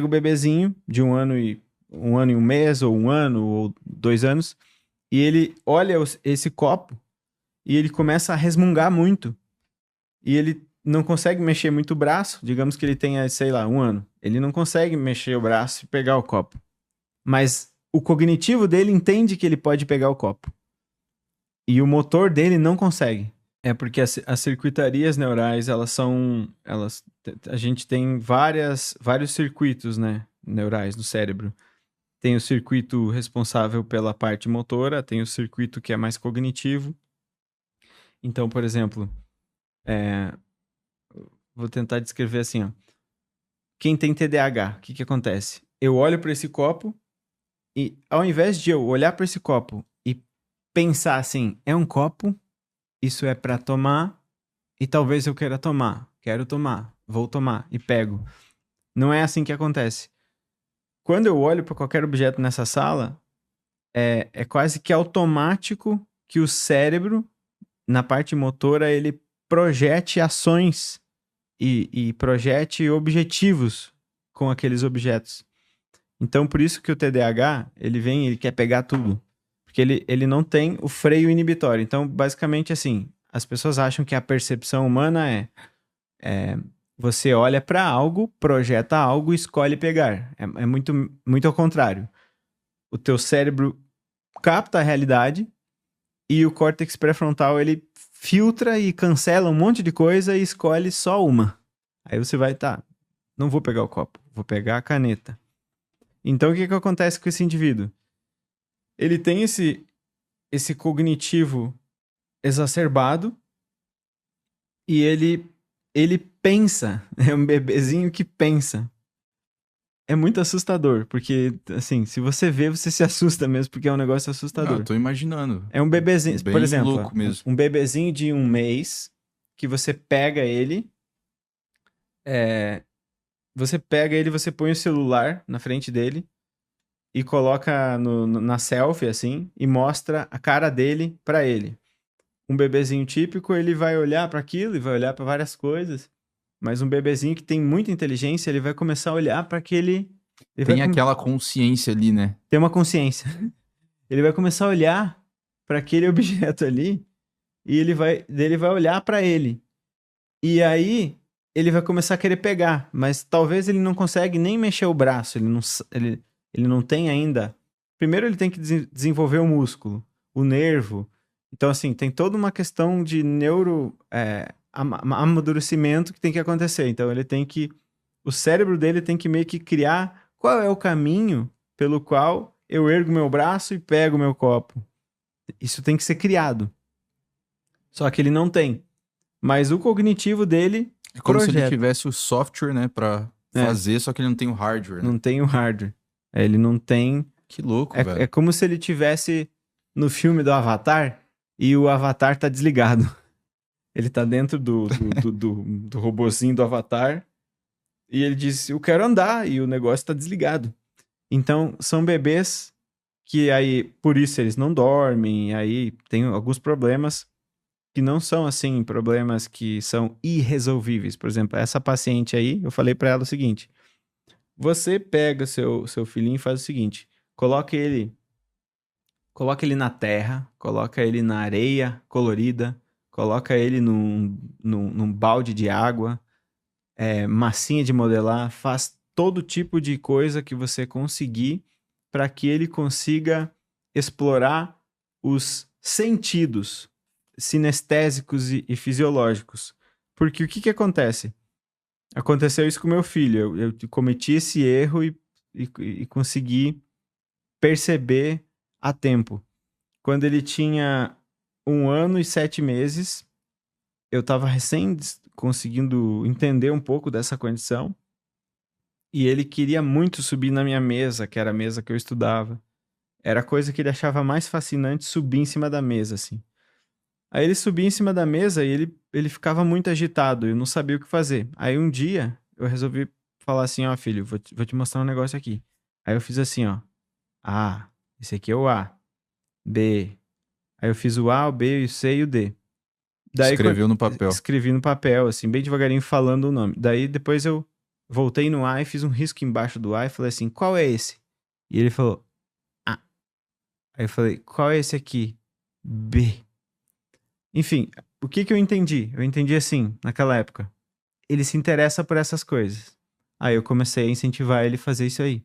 o bebezinho de um ano e um mês, ou um ano, ou 2 anos, e ele olha esse copo e ele começa a resmungar muito. E ele não consegue mexer muito o braço, digamos que ele tenha, sei lá, um ano. Ele não consegue mexer o braço e pegar o copo. Mas o cognitivo dele entende que ele pode pegar o copo. E o motor dele não consegue. É porque as circuitarias neurais, a gente tem vários circuitos, né, neurais no cérebro. Tem o circuito responsável pela parte motora, tem o circuito que é mais cognitivo. Então, por exemplo, é, vou tentar descrever assim, ó. Quem tem TDAH, o que que acontece? Eu olho para esse copo e ao invés de eu olhar para esse copo e pensar assim, é um copo, isso é para tomar e talvez eu queira tomar. Quero tomar, vou tomar e pego. Não é assim que acontece. Quando eu olho para qualquer objeto nessa sala, é quase que automático que o cérebro, na parte motora, ele projete ações e projete objetivos com aqueles objetos. Então, por isso que o TDAH, ele quer pegar tudo. Porque ele não tem o freio inibitório. Então, basicamente, assim, as pessoas acham que a percepção humana é você olha para algo, projeta algo e escolhe pegar. É muito, muito ao contrário. O teu cérebro capta a realidade e o córtex pré-frontal, ele filtra e cancela um monte de coisa e escolhe só uma. Aí você vai, tá, não vou pegar o copo, vou pegar a caneta. Então, o que que acontece com esse indivíduo? Ele tem esse cognitivo exacerbado e ele pensa. É um bebezinho que pensa. É muito assustador, porque, assim, se você vê, você se assusta mesmo, porque é um negócio Ah, assustador. tô imaginando. É um bebezinho, por Bem exemplo, louco ó, mesmo. um bebezinho de um mês, que é, você pega ele, você põe o celular na frente dele, e coloca na selfie, assim, e mostra a cara dele pra ele. Um bebezinho típico, ele vai olhar pra aquilo e vai olhar pra várias coisas, mas um bebezinho que tem muita inteligência, ele vai começar a olhar pra aquele. Ele vai Tem aquela consciência ali, né? ter uma consciência. Ele vai começar a olhar pra aquele objeto ali e ele vai olhar pra ele. E aí ele vai começar a querer pegar, mas talvez ele não consegue nem mexer o braço, ele não tem ainda. Primeiro ele tem que desenvolver o músculo, o nervo. Então, assim, tem toda uma questão de amadurecimento que tem que acontecer. Então, o cérebro dele tem que meio que criar qual é o caminho pelo qual eu ergo meu braço e pego meu copo. Isso tem que ser criado. Só que ele não tem. Mas o cognitivo dele É como se ele projeta. tivesse o software, né, pra É, fazer, só que ele não tem o hardware, né? não tem o hardware. Ele não tem. Que louco, É velho. como se ele tivesse no filme do Avatar e o Avatar tá desligado. Ele tá dentro do robozinho do Avatar e ele diz: Eu quero andar, e o negócio tá desligado. Então, são bebês que aí, por isso eles não dormem, aí tem alguns problemas que não são assim, problemas que são irresolvíveis. Por exemplo, essa paciente aí, eu falei pra ela o seguinte: você pega seu filhinho e faz o seguinte: coloca ele na terra, coloca ele na areia colorida, coloca ele num balde de água, massinha de modelar, faz todo tipo de coisa que você conseguir para que ele consiga explorar os sentidos sinestésicos e fisiológicos. Porque o que que acontece? Aconteceu isso com meu filho. Eu cometi esse erro e consegui perceber a tempo. Quando ele tinha 1 ano e 7 meses, eu estava recém conseguindo entender um pouco dessa condição. E ele queria muito subir na minha mesa, que era a mesa que eu estudava. Era a coisa que ele achava mais fascinante subir em cima da mesa, assim. Aí ele subia em cima da mesa e ele ficava muito agitado, eu não sabia o que fazer. Aí um dia eu resolvi falar assim: ó, filho, vou te mostrar um negócio aqui. Aí eu fiz assim, ó. A, esse aqui é o A. B. Aí eu fiz o A, o B, o C e o D. Daí Escreveu no papel. escrevi no papel, assim, bem devagarinho falando o nome. Daí depois eu voltei no A e fiz um risco embaixo do A e falei assim, qual é esse? E ele falou, A. Aí eu falei, qual é esse aqui? B. Enfim, o que eu entendi? Eu entendi assim, naquela época. Ele se interessa por essas coisas. Aí eu comecei a incentivar ele a fazer isso aí.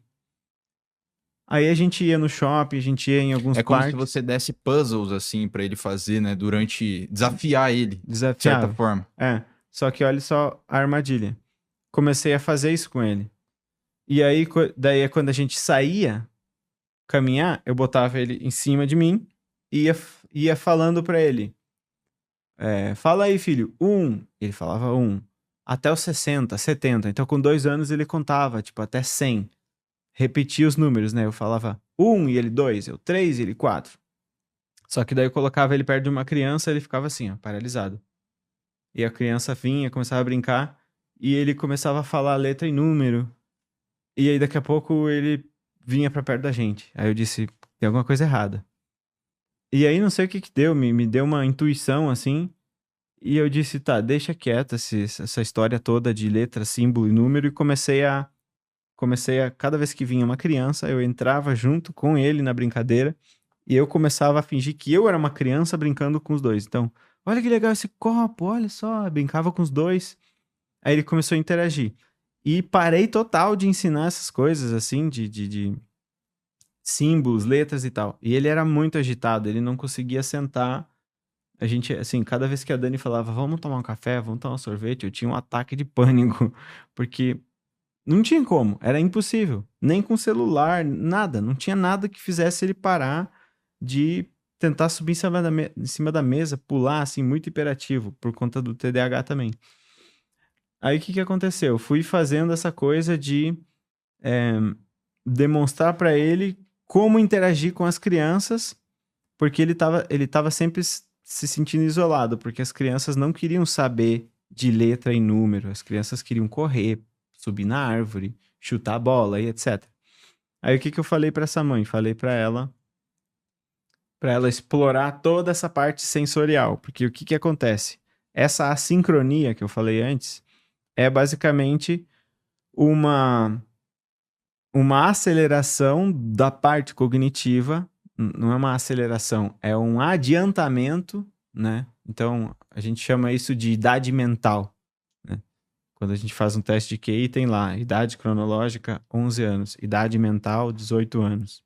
Aí a gente ia no shopping, a gente ia em alguns É como se parques. você desse puzzles, assim, pra ele fazer, né? Durante... Desafiar ele, de certa Desafiava. forma. Só que olha só a armadilha. Comecei a fazer isso com ele. E aí, daí é quando a gente saía caminhar, eu botava ele em cima de mim e ia falando pra ele. Fala aí, filho. Ele falava 1. Até os 60, 70. Então, com 2 anos, ele contava, tipo, até 100. Repetia os números, né? Eu falava 1 e ele 2, eu 3 e ele 4. Só que daí eu colocava ele perto de uma criança, ele ficava assim, ó, paralisado. E a criança vinha, começava a brincar, e ele começava a falar letra e número. E aí daqui a pouco ele vinha pra perto da gente. Aí eu disse, tem alguma coisa errada. E aí não sei o que deu, me deu uma intuição assim. E eu disse, tá, deixa quieto essa história toda de letra, símbolo e número. E comecei a, cada vez que vinha uma criança, eu entrava junto com ele na brincadeira. E eu começava a fingir que eu era uma criança brincando com os dois. Então, olha que legal esse copo, olha só, brincava com os dois. Aí ele começou a interagir. E parei total de ensinar essas coisas, assim, de símbolos, letras e tal. E ele era muito agitado, ele não conseguia sentar. A gente, assim, cada vez que a Dani falava, vamos tomar um café, vamos tomar um sorvete, eu tinha um ataque de pânico, porque não tinha como, era impossível. Nem com celular, nada. Não tinha nada que fizesse ele parar de tentar subir em cima da mesa, pular, assim, muito hiperativo, por conta do TDAH também. Aí o que aconteceu? Eu fui fazendo essa coisa de demonstrar para ele como interagir com as crianças, porque ele tava sempre se sentindo isolado, porque as crianças não queriam saber de letra e número, as crianças queriam correr, subir na árvore, chutar a bola e etc. Aí o que eu falei para essa mãe? Falei para ela explorar toda essa parte sensorial, porque o que acontece? Essa assincronia que eu falei antes é basicamente uma aceleração da parte cognitiva, não é uma aceleração, é um adiantamento, né? Então, a gente chama isso de idade mental, né? Quando a gente faz um teste de QI, tem lá, idade cronológica, 11 anos, idade mental, 18 anos.